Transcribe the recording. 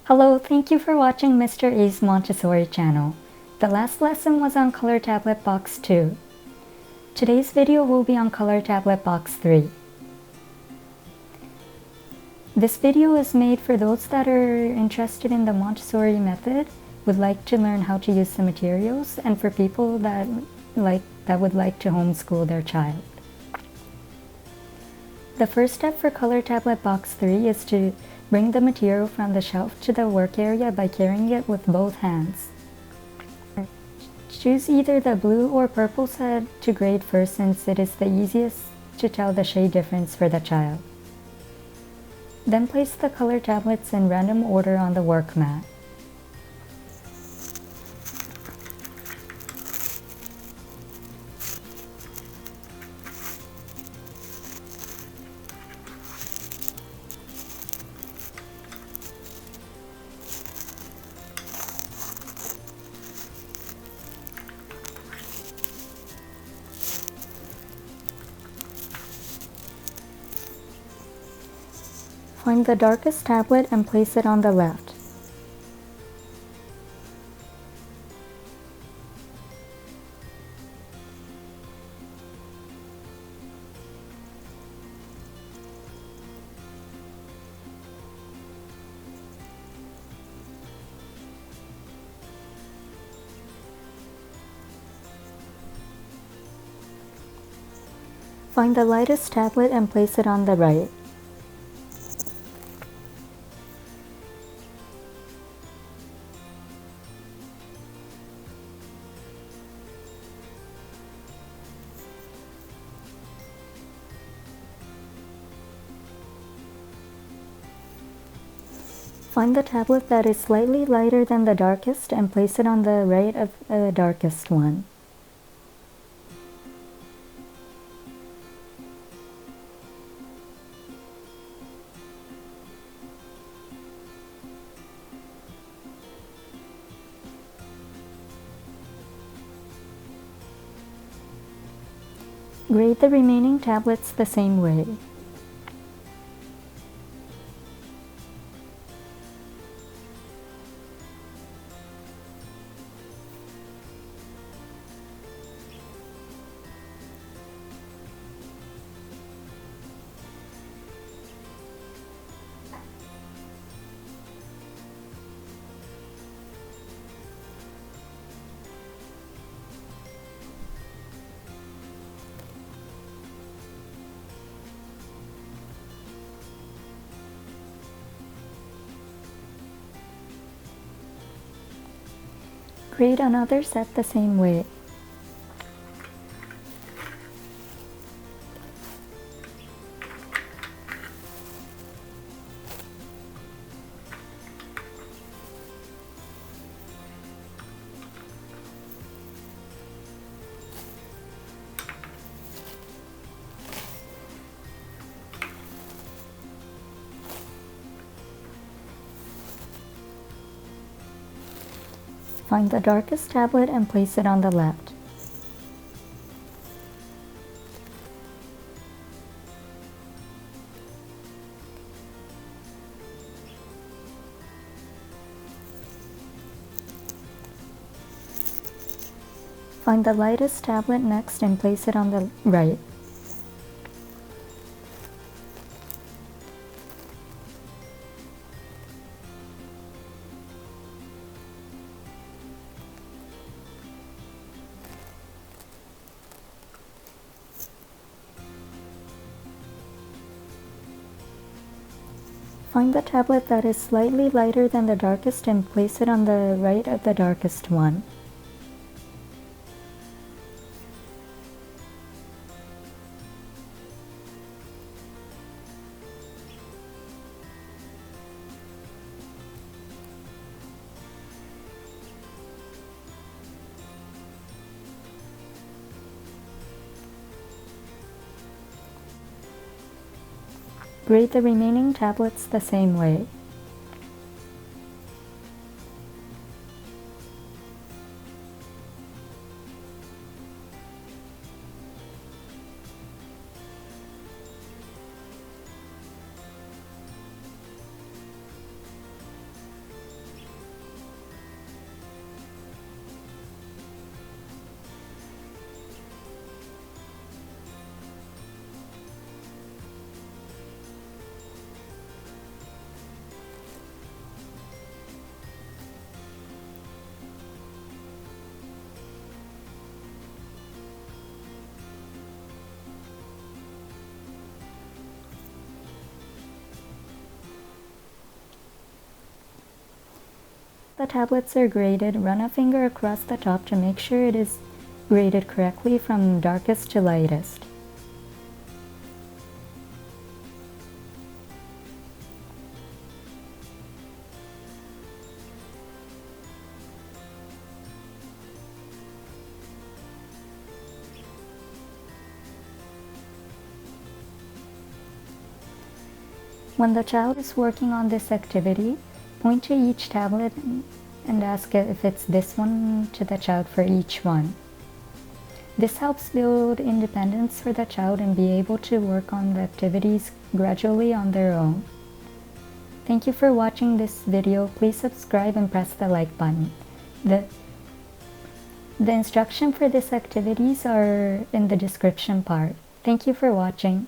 Hello, thank you for watching Mr. A's Montessori channel. The last lesson was on Color Tablet Box 2. Today's video will be on Color Tablet Box 3. This video is made for those that are interested in the Montessori method, would like to learn how to use the materials, and for people that would like to homeschool their child. The first step for Color Tablet Box 3 is to bring the material from the shelf to the work area by carrying it with both hands. Choose either the blue or purple set to grade first, since it is the easiest to tell the shade difference for the child. Then place the color tablets in random order on the work mat. Find the darkest tablet and place it on the left. Find the lightest tablet and place it on the right. Find the tablet that is slightly lighter than the darkest and place it on the right of the darkest one. Grade the remaining tablets the same way. Grade another set the same way. Find the darkest tablet and place it on the left. Find the lightest tablet next and place it on the right. Find the tablet that is slightly lighter than the darkest and place it on the right of the darkest one. Grade the remaining tablets the same way. the tablets are graded, run a finger across the top to make sure it is graded correctly from darkest to lightest. When the child is working on this activity, point to each tablet and ask if it's this one to the child for each one. This helps build independence for the child and be able to work on the activities gradually on their own. Thank you for watching this video. Please subscribe and press the like button. The instruction for these activities are in the description part. Thank you for watching.